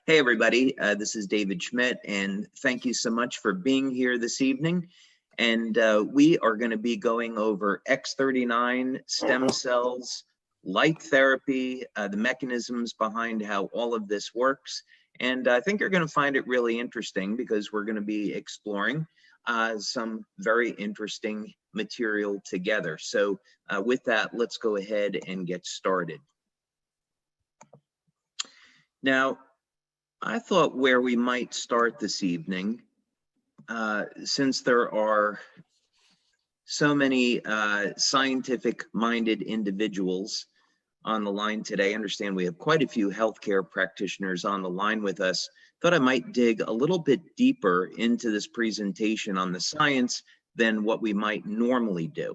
Hey everybody, this is David Schmidt, and thank you so much for being here this evening. And we are going to be going over X39, stem cells, light therapy, the mechanisms behind how all of this works. And I think you're going to find it really interesting because we're going to be exploring some very interesting material together. So with that, let's go ahead and get started. Now, I thought where we might start this evening, since there are so many scientific-minded individuals on the line today, I understand we have quite a few healthcare practitioners on the line with us, thought I might dig a little bit deeper into this presentation on the science than what we might normally do.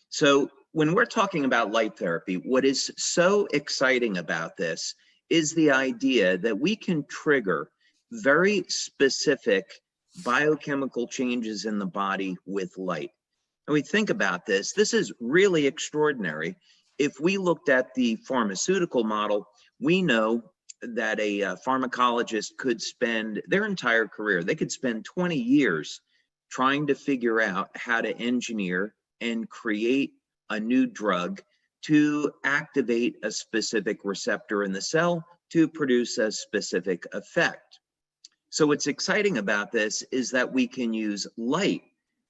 So when we're talking about light therapy, what is so exciting about this is the idea that we can trigger very specific biochemical changes in the body with light. And we think about this, this is really extraordinary. If we looked at the pharmaceutical model, we know that a pharmacologist could spend their entire career, they could spend 20 years trying to figure out how to engineer and create a new drug to activate a specific receptor in the cell to produce a specific effect. So what's exciting about this is that we can use light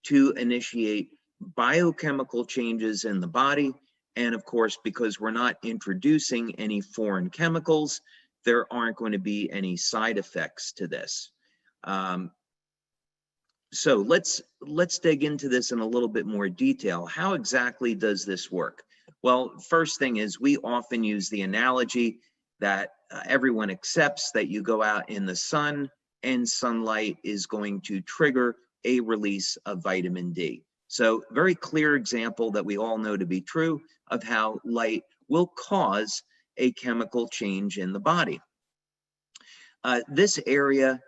to initiate biochemical changes in the body. And of course, because we're not introducing any foreign chemicals, there aren't going to be any side effects to this. So let's dig into this in a little bit more detail. How exactly does this work? Well, first thing is we often use the analogy that everyone accepts that you go out in the sun and sunlight is going to trigger a release of vitamin D. So very clear example that we all know to be true of how light will cause a chemical change in the body. This area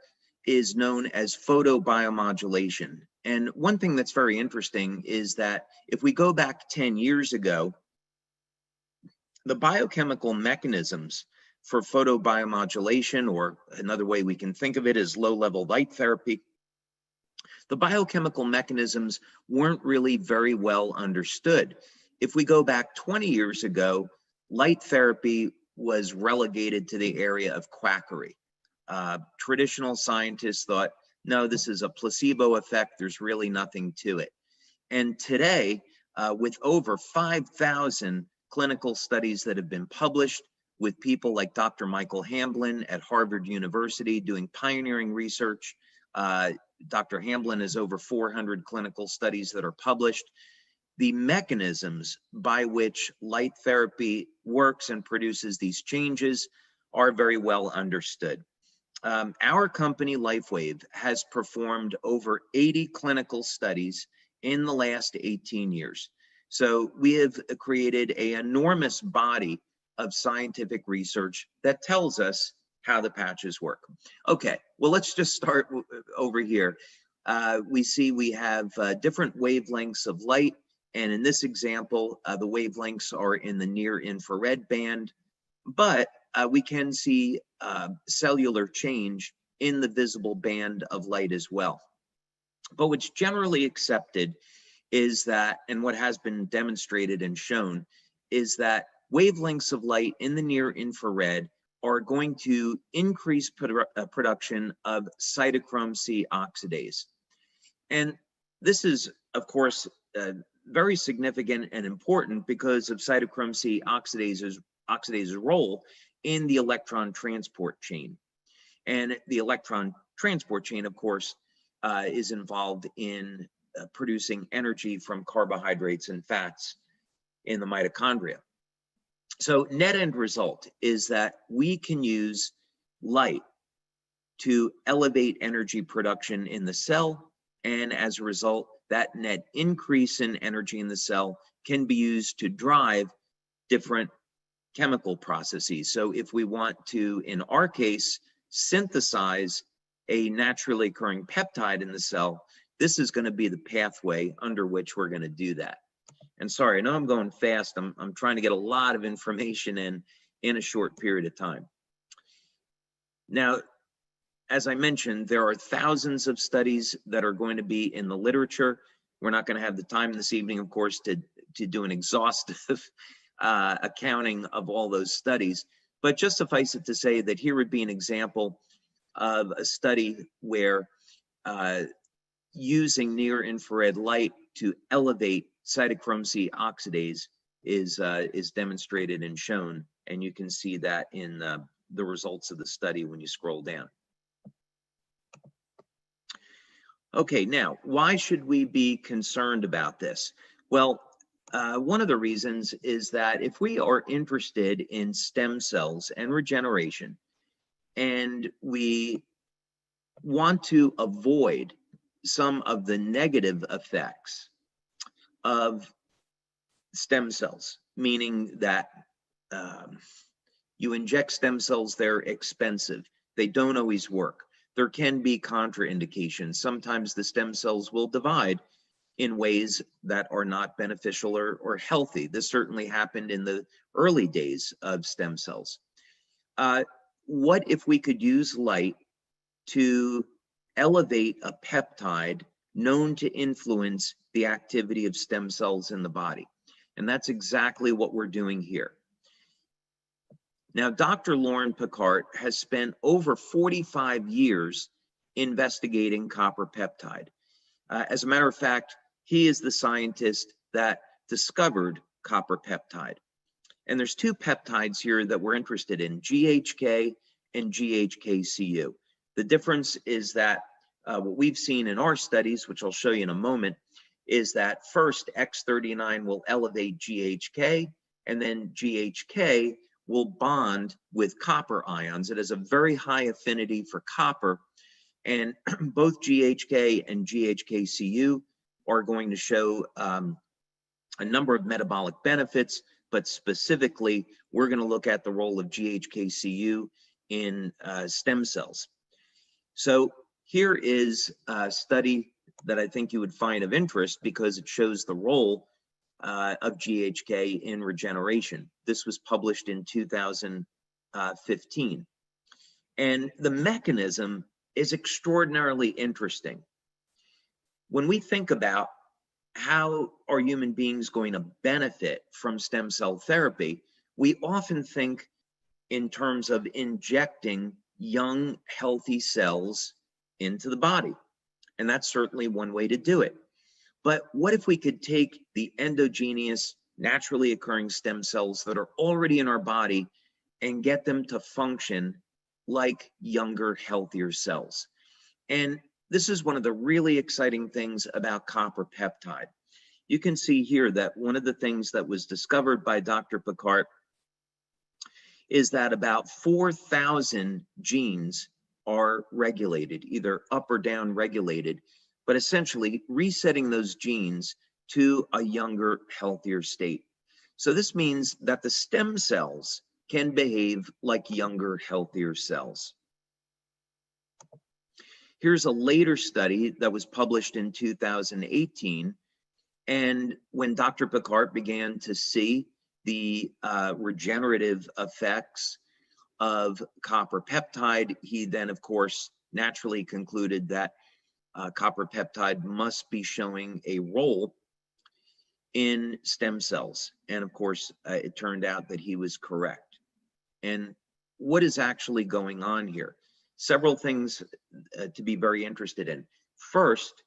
is known as photobiomodulation. And one thing that's very interesting is that if we go back 10 years ago, the biochemical mechanisms for photobiomodulation, or another way we can think of it is low-level light therapy, the biochemical mechanisms weren't really very well understood. If we go back 20 years ago, light therapy was relegated to the area of quackery. Traditional scientists thought, no, this is a placebo effect, there's really nothing to it. And today, with over 5,000 clinical studies that have been published with people like Dr. Michael Hamblin at Harvard University doing pioneering research, Dr. Hamblin has over 400 clinical studies that are published. The mechanisms by which light therapy works and produces these changes are very well understood. Our company, Lifewave, has performed over 80 clinical studies in the last 18 years. So we have created an enormous body of scientific research that tells us how the patches work. Okay, well, let's just start over here. We see we have different wavelengths of light. And in this example, the wavelengths are in the near infrared band, but we can see cellular change in the visible band of light as well. But what's generally accepted is that, and what has been demonstrated and shown, is that wavelengths of light in the near infrared are going to increase production of cytochrome C oxidase. And this is, of course, very significant and important because of cytochrome C oxidase's role in the electron transport chain. And the electron transport chain, of course, is involved in producing energy from carbohydrates and fats in the mitochondria. So net end result is that we can use light to elevate energy production in the cell, and as a result, that net increase in energy in the cell can be used to drive different chemical processes. So if we want to, in our case, synthesize a naturally occurring peptide in the cell, this is going to be the pathway under which we're going to do that. And sorry, I know I'm going fast. I'm trying to get a lot of information in a short period of time. Now, as I mentioned, there are thousands of studies that are going to be in the literature. We're not going to have the time this evening, of course, to do an exhaustive accounting of all those studies. But just suffice it to say that here would be an example of a study where using near-infrared light to elevate cytochrome C oxidase is demonstrated and shown, and you can see that in the results of the study when you scroll down. Okay, now, why should we be concerned about this? Well, one of the reasons is that if we are interested in stem cells and regeneration, and we want to avoid some of the negative effects of stem cells, meaning that you inject stem cells, they're expensive, they don't always work. There can be contraindications. Sometimes the stem cells will divide in ways that are not beneficial or healthy. This certainly happened in the early days of stem cells. What if we could use light to elevate a peptide known to influence the activity of stem cells in the body? And that's exactly what we're doing here. Now, Dr. Lauren Picard has spent over 45 years investigating copper peptide. As a matter of fact, he is the scientist that discovered copper peptide. And there's two peptides here that we're interested in, GHK and GHK-Cu. The difference is that what we've seen in our studies, which I'll show you in a moment, is that first X39 will elevate GHK, and then GHK will bond with copper ions. It has a very high affinity for copper, and both GHK and GHK-Cu are going to show a number of metabolic benefits, but specifically, we're going to look at the role of GHK-Cu in stem cells. So here is a study that I think you would find of interest because it shows the role of GHK in regeneration. This was published in 2015. And the mechanism is extraordinarily interesting. When we think about how are human beings going to benefit from stem cell therapy, we often think in terms of injecting young, healthy cells into the body. And that's certainly one way to do it. But what if we could take the endogenous, naturally occurring stem cells that are already in our body and get them to function like younger, healthier cells? And this is one of the really exciting things about copper peptide. You can see here that one of the things that was discovered by Dr. Picard is that about 4,000 genes are regulated, either up or down regulated, but essentially resetting those genes to a younger, healthier state. So this means that the stem cells can behave like younger, healthier cells. Here's a later study that was published in 2018. And when Dr. Picard began to see the regenerative effects of copper peptide, he then, of course, naturally concluded that copper peptide must be showing a role in stem cells. And of course, it turned out that he was correct. And what is actually going on here? Several things to be very interested in. First,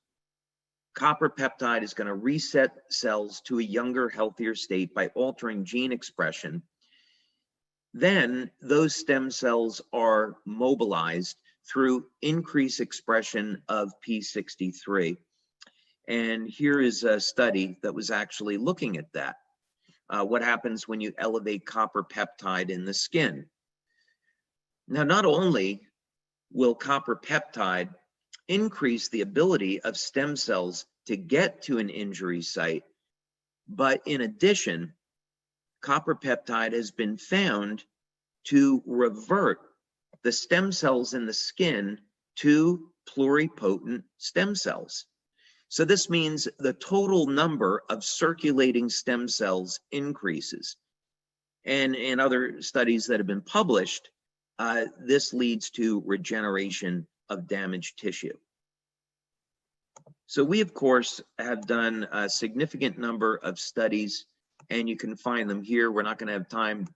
copper peptide is going to reset cells to a younger, healthier state by altering gene expression. Then those stem cells are mobilized through increased expression of P63. And here is a study that was actually looking at that. What happens when you elevate copper peptide in the skin? Now, not only will copper peptide increase the ability of stem cells to get to an injury site, but in addition, copper peptide has been found to revert the stem cells in the skin to pluripotent stem cells. So this means the total number of circulating stem cells increases. And in other studies that have been published, this leads to regeneration of damaged tissue. So we, of course, have done a significant number of studies, and you can find them here. We're not going to have time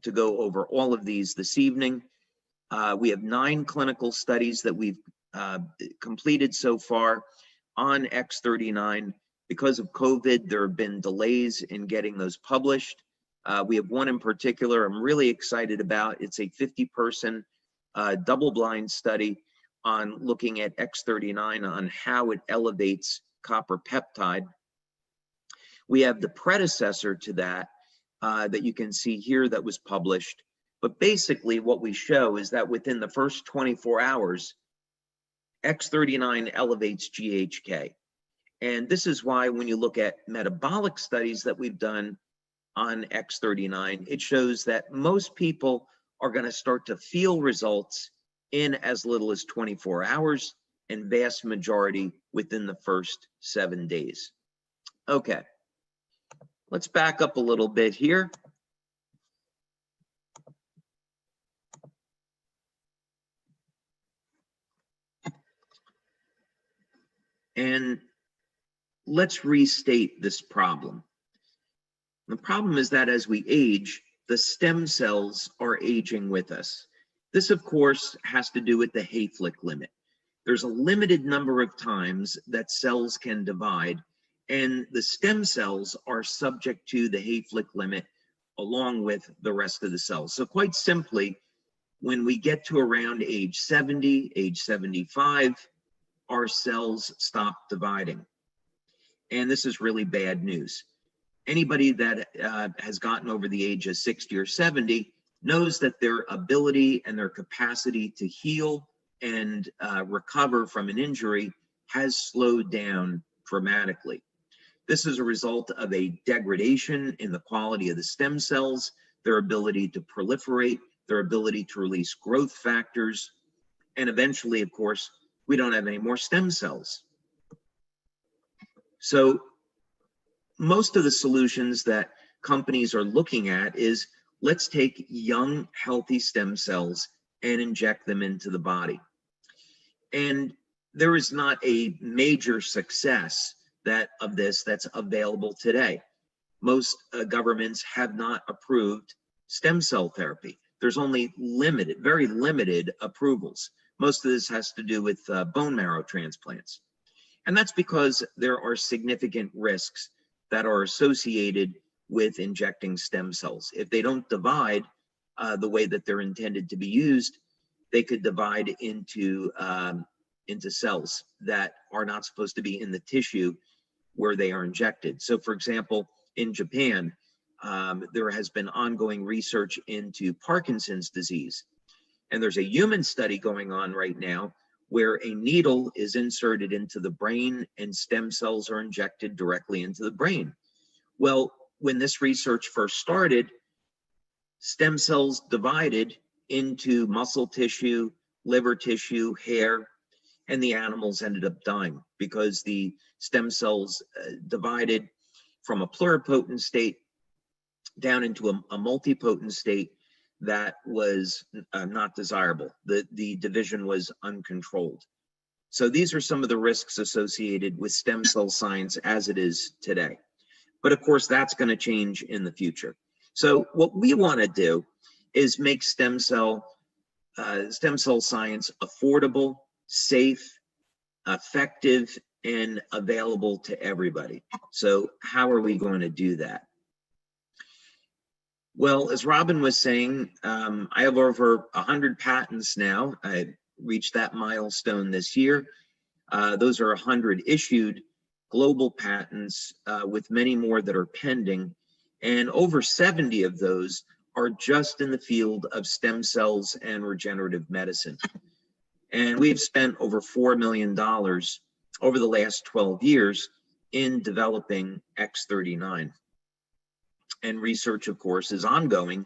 to go over all of these this evening. We have 9 clinical studies that we've completed so far on X39. Because of COVID, there have been delays in getting those published. We have one in particular I'm really excited about. It's a 50-person double-blind study on looking at X39 on how it elevates copper peptide. We have the predecessor to that that you can see here that was published. But basically what we show is that within the first 24 hours, X39 elevates GHK. And this is why when you look at metabolic studies that we've done on X39, it shows that most people are going to start to feel results in as little as 24 hours, and vast majority within the first 7 days. Okay, let's back up a little bit here. And let's restate this problem. The problem is that as we age, the stem cells are aging with us. This, of course, has to do with the Hayflick limit. There's a limited number of times that cells can divide, and the stem cells are subject to the Hayflick limit along with the rest of the cells. So quite simply, when we get to around age 70, age 75, our cells stop dividing. And this is really bad news. Anybody that has gotten over the age of 60 or 70 knows that their ability and their capacity to heal and recover from an injury has slowed down dramatically. This is a result of a degradation in the quality of the stem cells, their ability to proliferate, their ability to release growth factors, and eventually, of course, we don't have any more stem cells. So most of the solutions that companies are looking at is, let's take young, healthy stem cells and inject them into the body. And there is not a major success of this that's available today. Most governments have not approved stem cell therapy. There's only limited, very limited approvals. Most of this has to do with bone marrow transplants. And that's because there are significant risks that are associated with injecting stem cells. If they don't divide the way that they're intended to be used, they could divide into cells that are not supposed to be in the tissue where they are injected. So for example, in Japan, there has been ongoing research into Parkinson's disease. And there's a human study going on right now where a needle is inserted into the brain and stem cells are injected directly into the brain. Well, when this research first started, stem cells divided into muscle tissue, liver tissue, hair, and the animals ended up dying because the stem cells divided from a pluripotent state down into a multipotent state that was not desirable. The division was uncontrolled. So these are some of the risks associated with stem cell science as it is today. But of course, that's going to change in the future. So what we want to do is make stem cell science affordable, safe, effective, and available to everybody. So how are we going to do that? Well, as Robin was saying, I have over 100 patents now. I reached that milestone this year. Those are 100 issued global patents with many more that are pending. And over 70 of those are just in the field of stem cells and regenerative medicine. And we've spent over $4 million over the last 12 years in developing X39. And research, of course, is ongoing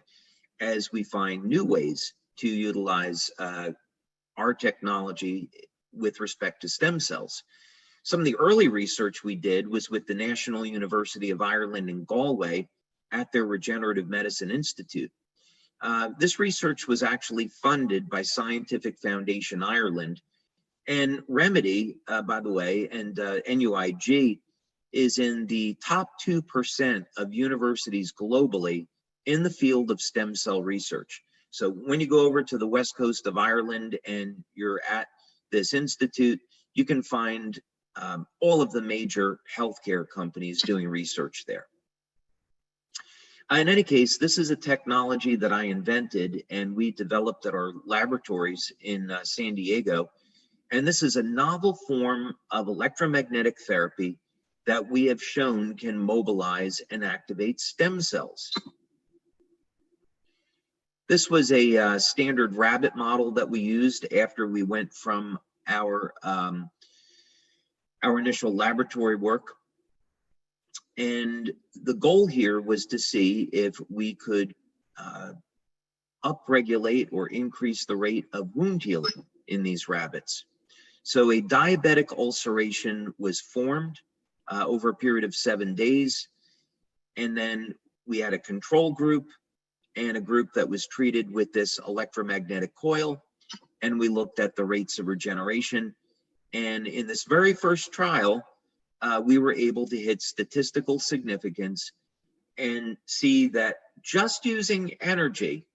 as we find new ways to utilize our technology with respect to stem cells. Some of the early research we did was with the National University of Ireland in Galway at their Regenerative Medicine Institute. This research was actually funded by Scientific Foundation Ireland. And Remedy, by the way, and NUIG is in the top 2% of universities globally in the field of stem cell research. So when you go over to the west coast of Ireland and you're at this institute, you can find all of the major healthcare companies doing research there. In any case, this is a technology that I invented and we developed at our laboratories in San Diego. And this is a novel form of electromagnetic therapy that we have shown can mobilize and activate stem cells. This was a standard rabbit model that we used after we went from our initial laboratory work. And the goal here was to see if we could upregulate or increase the rate of wound healing in these rabbits. So a diabetic ulceration was formed over a period of 7 days. And then we had a control group and a group that was treated with this electromagnetic coil. And we looked at the rates of regeneration. And in this very first trial, we were able to hit statistical significance and see that just using energy,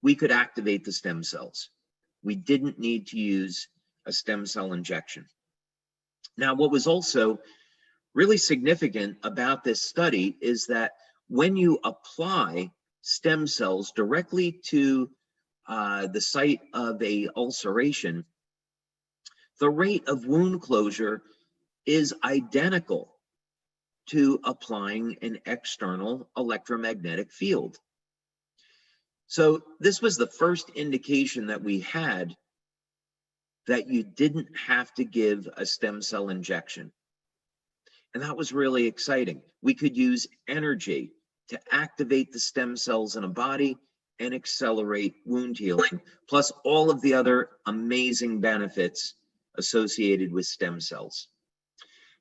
we could activate the stem cells. We didn't need to use a stem cell injection. Now, what was also really significant about this study is that when you apply stem cells directly to the site of a ulceration, the rate of wound closure is identical to applying an external electromagnetic field. So this was the first indication that we had that you didn't have to give a stem cell injection. And that was really exciting. We could use energy to activate the stem cells in a body and accelerate wound healing, plus all of the other amazing benefits associated with stem cells.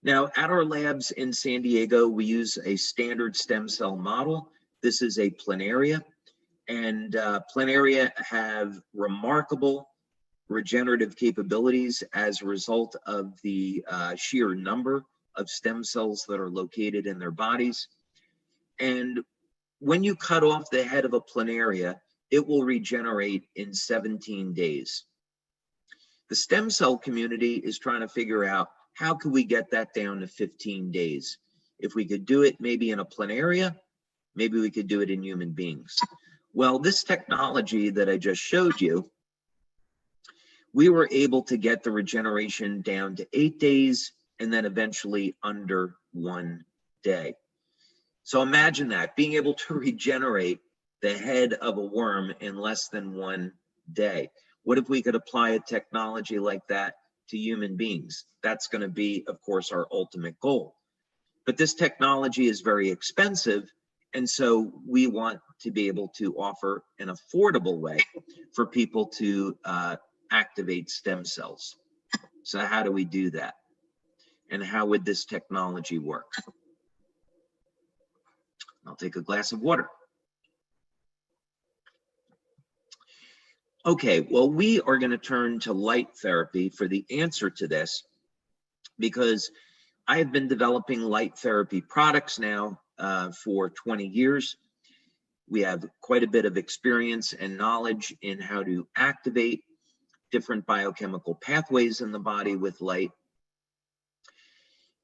Now, at our labs in San Diego, we use a standard stem cell model. This is a planaria, and planaria have remarkable regenerative capabilities as a result of the sheer number of stem cells that are located in their bodies. And when you cut off the head of a planaria, it will regenerate in 17 days. The stem cell community is trying to figure out how could we get that down to 15 days? If we could do it maybe in a planaria, maybe we could do it in human beings. Well, this technology that I just showed you, we were able to get the regeneration down to 8 days and then eventually under 1 day. So imagine that, being able to regenerate the head of a worm in less than 1 day. What if we could apply a technology like that to human beings? That's going to be, of course, our ultimate goal. But this technology is very expensive, and so we want to be able to offer an affordable way for people to activate stem cells. So how do we do that? And how would this technology work? I'll take a glass of water. Okay, well, we are going to turn to light therapy for the answer to this, because I have been developing light therapy products now for 20 years. We have quite a bit of experience and knowledge in how to activate different biochemical pathways in the body with light.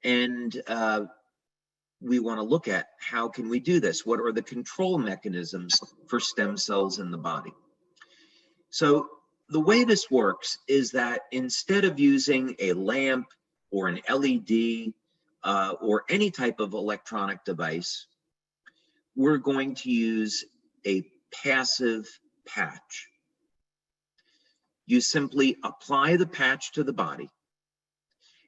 And we want to look at how can we do this? What are the control mechanisms for stem cells in the body? So the way this works is that instead of using a lamp or an LED or any type of electronic device, we're going to use a passive patch. You simply apply the patch to the body,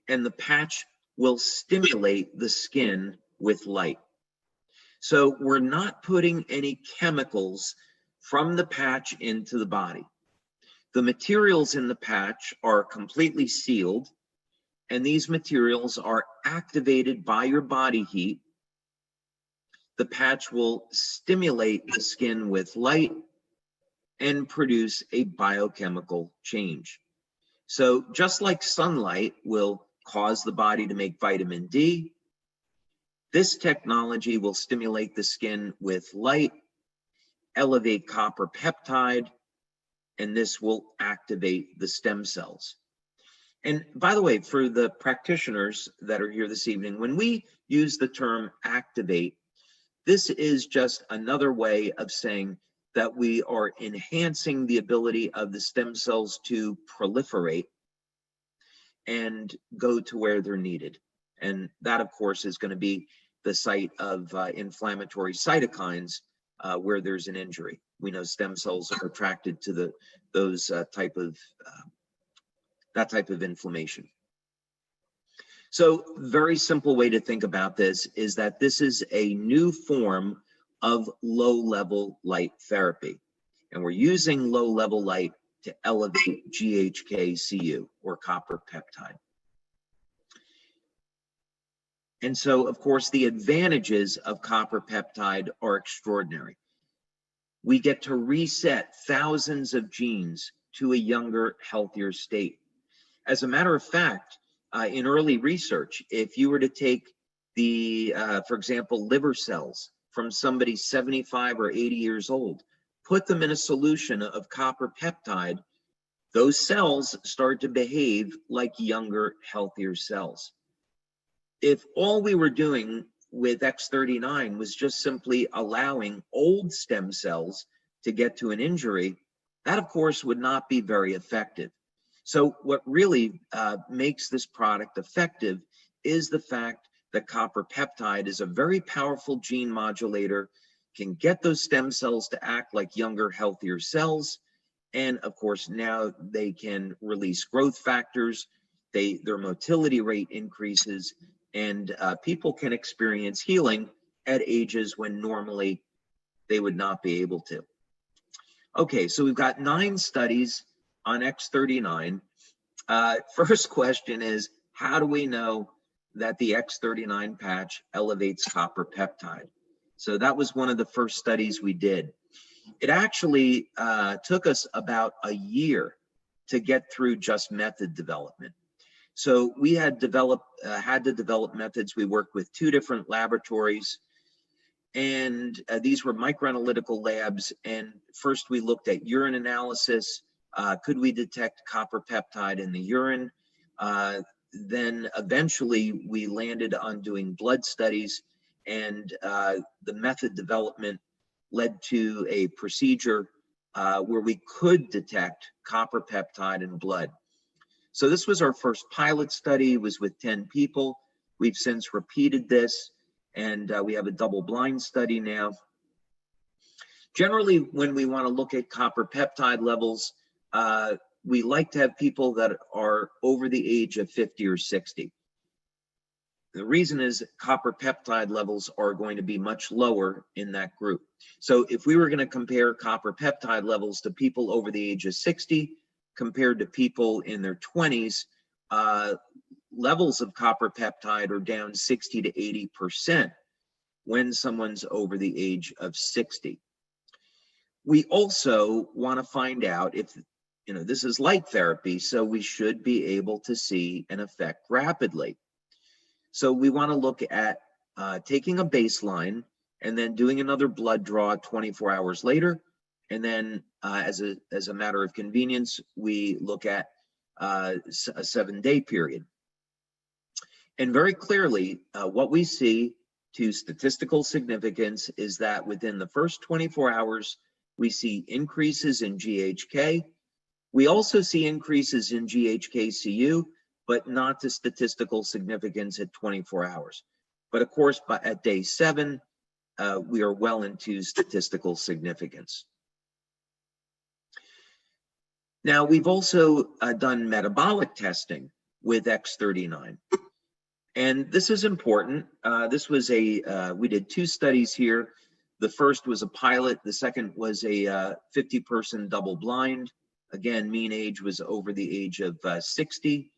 and the patch will stimulate the skin with light. So we're not putting any chemicals from the patch into the body. The materials in the patch are completely sealed, and these materials are activated by your body heat. the patch will stimulate the skin with light and produce a biochemical change. So just like sunlight will cause the body to make vitamin D, this technology will stimulate the skin with light, elevate copper peptide, and this will activate the stem cells. And by the way, for the practitioners that are here this evening, when we use the term activate, this is just another way of saying that we are enhancing the ability of the stem cells to proliferate and go to where they're needed. And that, of course, is going to be the site of inflammatory cytokines where there's an injury. We know stem cells are attracted to that type of inflammation. So very simple way to think about this is that this is a new form of low-level light therapy. And we're using low-level light to elevate GHK-Cu, or copper peptide. And so, of course, the advantages of copper peptide are extraordinary. We get to reset thousands of genes to a younger, healthier state. As a matter of fact, in early research, if you were to take for example, liver cells from somebody 75 or 80 years old, put them in a solution of copper peptide, those cells start to behave like younger, healthier cells. If all we were doing with X39 was just simply allowing old stem cells to get to an injury, that of course would not be very effective. So what really makes this product effective is the fact that copper peptide is a very powerful gene modulator, can get those stem cells to act like younger, healthier cells. And of course, now they can release growth factors, their motility rate increases, and people can experience healing at ages when normally they would not be able to. Okay, so we've got 9 studies on X39. First question is, how do we know that the X39 patch elevates copper peptide? So that was one of the first studies we did. It actually took us about a year to get through just method development. So we had to develop methods. We worked with 2 different laboratories, and these were microanalytical labs. And first we looked at urine analysis. Could we detect copper peptide in the urine? Then eventually we landed on doing blood studies, and the method development led to a procedure where we could detect copper peptide in blood. So this was our first pilot study. It was with 10 people. We've since repeated this, and we have a double-blind study now. Generally, when we want to look at copper peptide levels, we like to have people that are over the age of 50 or 60. The reason is copper peptide levels are going to be much lower in that group. So if we were going to compare copper peptide levels to people over the age of 60 compared to people in their 20s, levels of copper peptide are down 60 to 80% when someone's over the age of 60. We also want to find out if, this is light therapy, so we should be able to see an effect rapidly. So we want to look at taking a baseline and then doing another blood draw 24 hours later. And then as a matter of convenience, we look at a 7-day period. And very clearly, what we see to statistical significance is that within the first 24 hours, we see increases in GHK. We also see increases in GHK-Cu, but not to statistical significance at 24 hours. But of course, at day 7, we are well into statistical significance. Now, we've also done metabolic testing with X39. And this is important. This was we did 2 studies here. The first was a pilot. The second was a 50-person double-blind. Again, mean age was over the age of 60.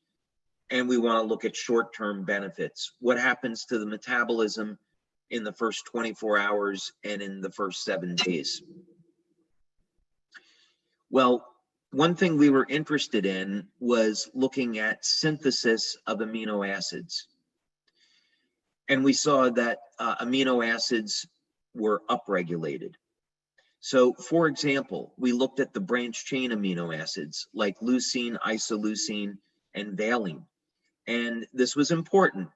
And we want to look at short-term benefits. What happens to the metabolism in the first 24 hours and in the first 7 days. Well, one thing we were interested in was looking at synthesis of amino acids. And we saw that amino acids were upregulated. So, for example, we looked at the branched chain amino acids like leucine, isoleucine, and valine. And this was important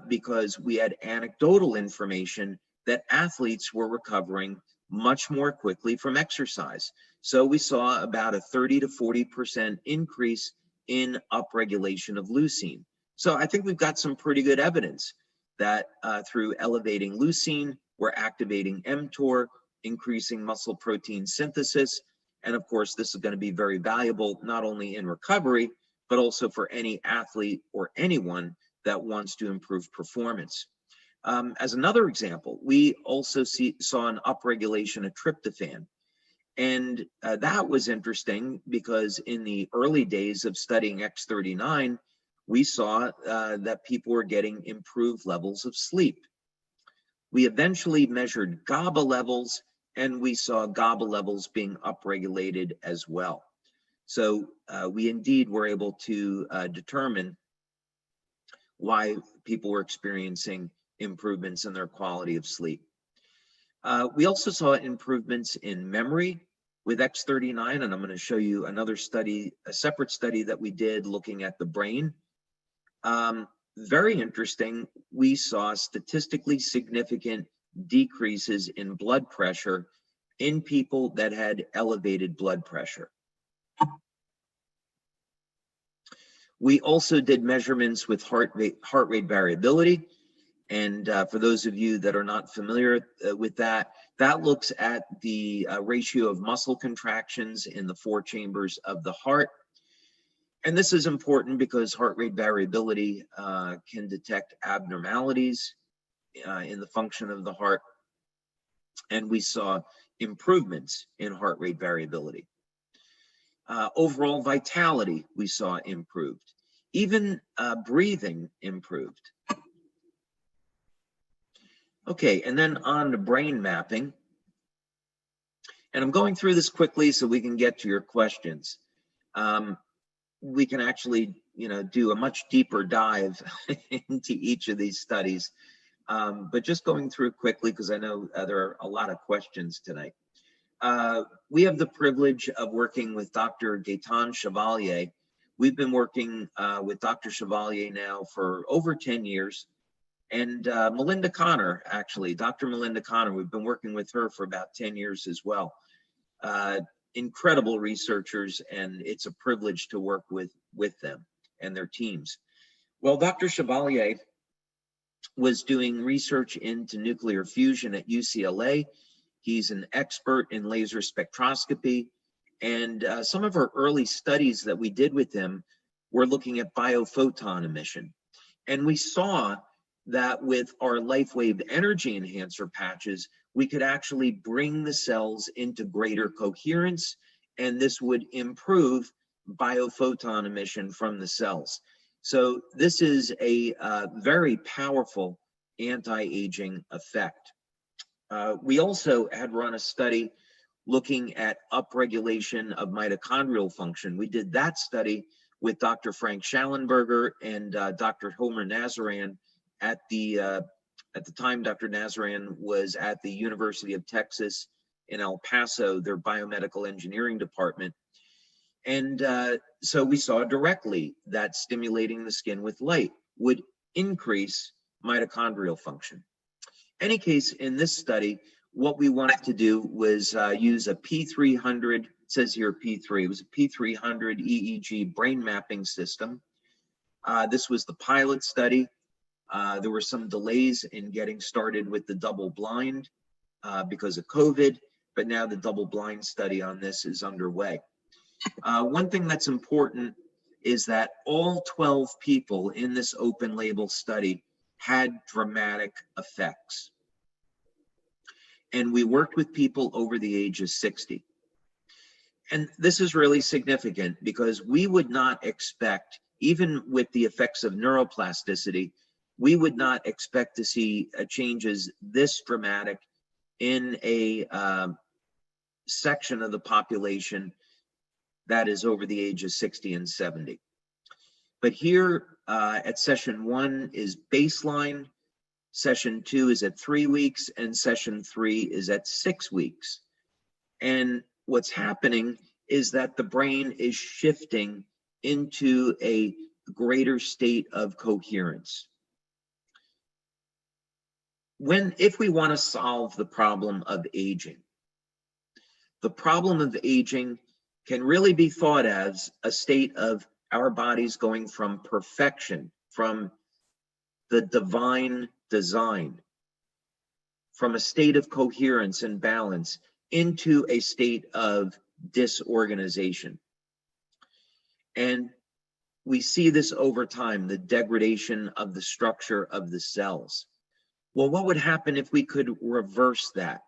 because we had anecdotal information that athletes were recovering much more quickly from exercise. So we saw about a 30 to 40% increase in upregulation of leucine. So I think we've got some pretty good evidence that through elevating leucine, we're activating mTOR, increasing muscle protein synthesis. And of course, this is going to be very valuable, not only in recovery, but also for any athlete or anyone that wants to improve performance. As another example, we also saw an upregulation of tryptophan. And that was interesting because in the early days of studying X39, we saw that people were getting improved levels of sleep. We eventually measured GABA levels, and we saw GABA levels being upregulated as well. So we indeed were able to determine why people were experiencing improvements in their quality of sleep. We also saw improvements in memory with X39, and I'm going to show you another study, a separate study that we did looking at the brain. Very interesting, we saw statistically significant decreases in blood pressure in people that had elevated blood pressure. We also did measurements with heart rate variability. And for those of you that are not familiar with that, that looks at the ratio of muscle contractions in the 4 chambers of the heart. And this is important because heart rate variability can detect abnormalities in the function of the heart. And we saw improvements in heart rate variability. Overall vitality, we saw improved. Even breathing improved. Okay, and then on to brain mapping. And I'm going through this quickly so we can get to your questions. We can actually, do a much deeper dive into each of these studies. But just going through quickly because I know there are a lot of questions tonight. We have the privilege of working with Dr. Gaetan Chevalier. We've been working with Dr. Chevalier now for over 10 years. And Melinda Connor, actually, Dr. Melinda Connor, we've been working with her for about 10 years as well. Incredible researchers, and it's a privilege to work with them and their teams. Well, Dr. Chevalier was doing research into nuclear fusion at UCLA. He's an expert in laser spectroscopy. And some of our early studies that we did with him were looking at biophoton emission. And we saw that with our Lifewave energy enhancer patches, we could actually bring the cells into greater coherence, and this would improve biophoton emission from the cells. So this is a very powerful anti-aging effect. We also had run a study looking at upregulation of mitochondrial function. We did that study with Dr. Frank Schallenberger and Dr. Homer Nazaran at the time. Dr. Nazaran was at the University of Texas in El Paso, their biomedical engineering department. And so we saw directly that stimulating the skin with light would increase mitochondrial function. Any case, in this study, what we wanted to do was use a P300, it says here P3, it was a P300 EEG brain mapping system. This was the pilot study. There were some delays in getting started with the double blind because of COVID, but now the double blind study on this is underway. One thing that's important is that all 12 people in this open label study had dramatic effects. And we worked with people over the age of 60. And this is really significant because we would not expect, even with the effects of neuroplasticity, we would not expect to see changes this dramatic in a section of the population that is over the age of 60 and 70. But here at session 1 is baseline, session 2 is at 3 weeks, and session 3 is at 6 weeks. And what's happening is that the brain is shifting into a greater state of coherence. If we want to solve the problem of aging, the problem of aging can really be thought as a state of our bodies going from perfection, from the divine design, from a state of coherence and balance into a state of disorganization. And we see this over time, the degradation of the structure of the cells. Well, what would happen if we could reverse that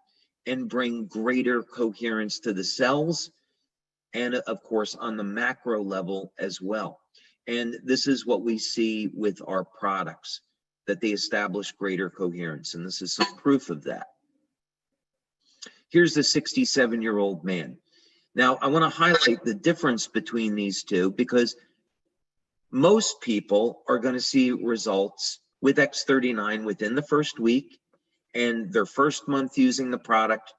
and bring greater coherence to the cells, and of course on the macro level as well? And this is what we see with our products, that they establish greater coherence, and this is some proof of that. Here's the 67-year-old man. Now, I want to highlight the difference between these two, because most people are going to see results with X39 within the first week, and their first month using the product,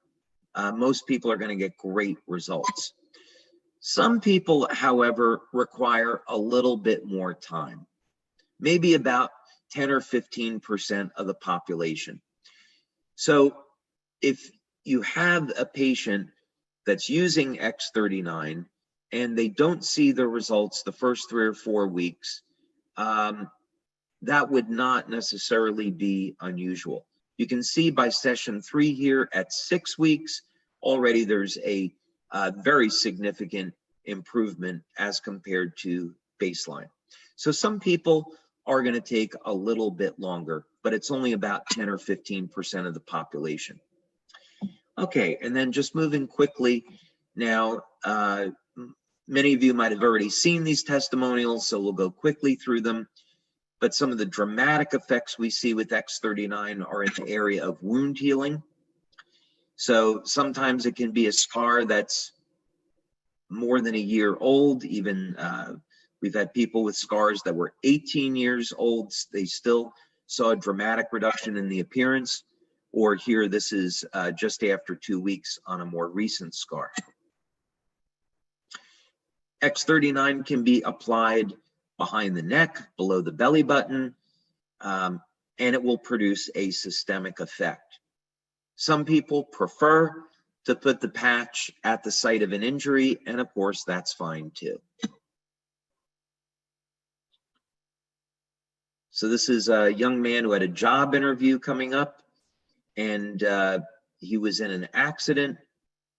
most people are going to get great results. Some people, however, require a little bit more time, maybe about 10 or 15% of the population. So if you have a patient that's using X39 and they don't see the results the first 3 or 4 weeks, that would not necessarily be unusual. You can see by session 3 here at 6 weeks, already there's a very significant improvement as compared to baseline. So some people are going to take a little bit longer, but it's only about 10 or 15% of the population. Okay, and then just moving quickly now, many of you might have already seen these testimonials, so we'll go quickly through them. But some of the dramatic effects we see with X39 are in the area of wound healing. So sometimes it can be a scar that's more than a year old. Even we've had people with scars that were 18 years old. They still saw a dramatic reduction in the appearance. Or here, this is just after 2 weeks on a more recent scar. X39 can be applied behind the neck, below the belly button, and it will produce a systemic effect. Some people prefer to put the patch at the site of an injury, and of course, that's fine too. So this is a young man who had a job interview coming up, and he was in an accident,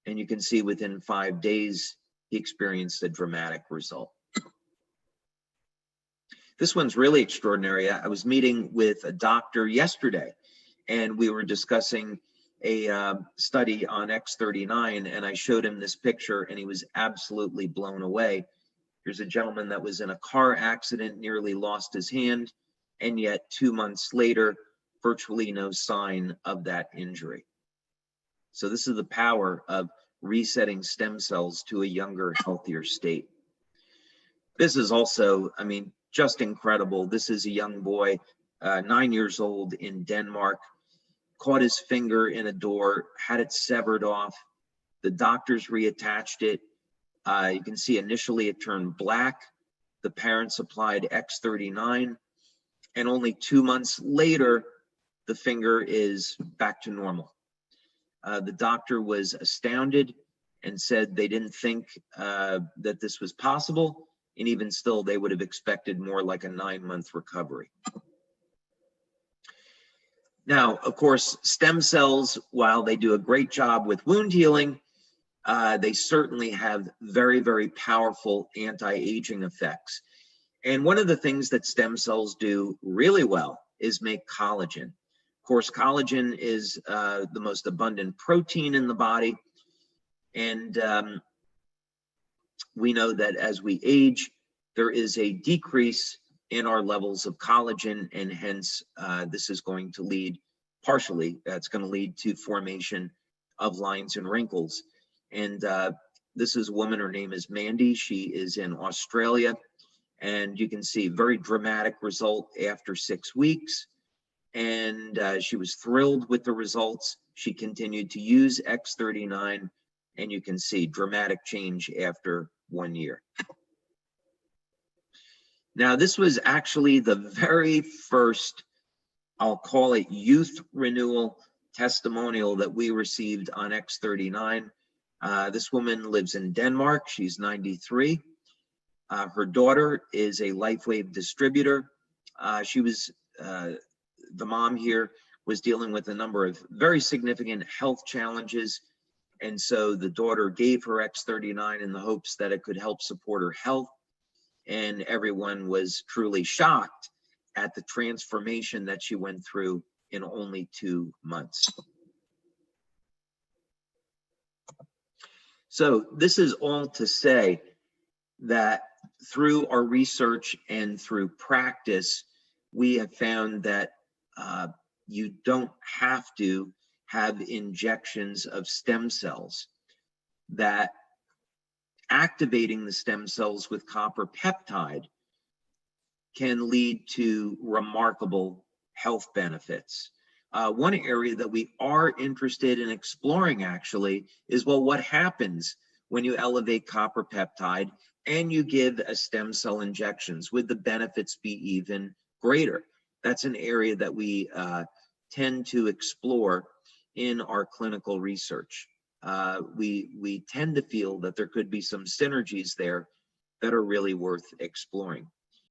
and you can see within 5 days, he experienced a dramatic result. This one's really extraordinary. I was meeting with a doctor yesterday, and we were discussing a study on X39, and I showed him this picture, and he was absolutely blown away. Here's a gentleman that was in a car accident, nearly lost his hand, and yet 2 months later, virtually no sign of that injury. So this is the power of resetting stem cells to a younger, healthier state. This is also, I mean, just incredible. This is a young boy, 9 years old in Denmark, caught his finger in a door, had it severed off. The doctors reattached it. You can see initially it turned black. The parents applied X39, and only 2 months later, the finger is back to normal. The doctor was astounded and said they didn't think that this was possible, and even still, they would have expected more like a 9-month recovery. Now, of course, stem cells, while they do a great job with wound healing, they certainly have very, very powerful anti-aging effects. And one of the things that stem cells do really well is make collagen. Of course, collagen is the most abundant protein in the body. And we know that as we age, there is a decrease in our levels of collagen, and hence this is going to lead, partially, that's going to lead to formation of lines and wrinkles. And this is a woman, her name is Mandy. She is in Australia, and you can see very dramatic result after 6 weeks. And she was thrilled with the results. She continued to use X39, and you can see dramatic change after 1 year. Now, this was actually the very first, I'll call it, youth renewal testimonial that we received on X39. This woman lives in Denmark. She's 93. Her daughter is a Lifewave distributor. The mom here was dealing with a number of very significant health challenges. And so the daughter gave her X39 in the hopes that it could help support her health. And everyone was truly shocked at the transformation that she went through in only 2 months. So this is all to say that through our research and through practice, we have found that you don't have to have injections of stem cells, that activating the stem cells with copper peptide can lead to remarkable health benefits. One area that we are interested in exploring actually is, well, what happens when you elevate copper peptide and you give a stem cell injections? Would the benefits be even greater? That's an area that we tend to explore in our clinical research. We tend to feel that there could be some synergies there that are really worth exploring.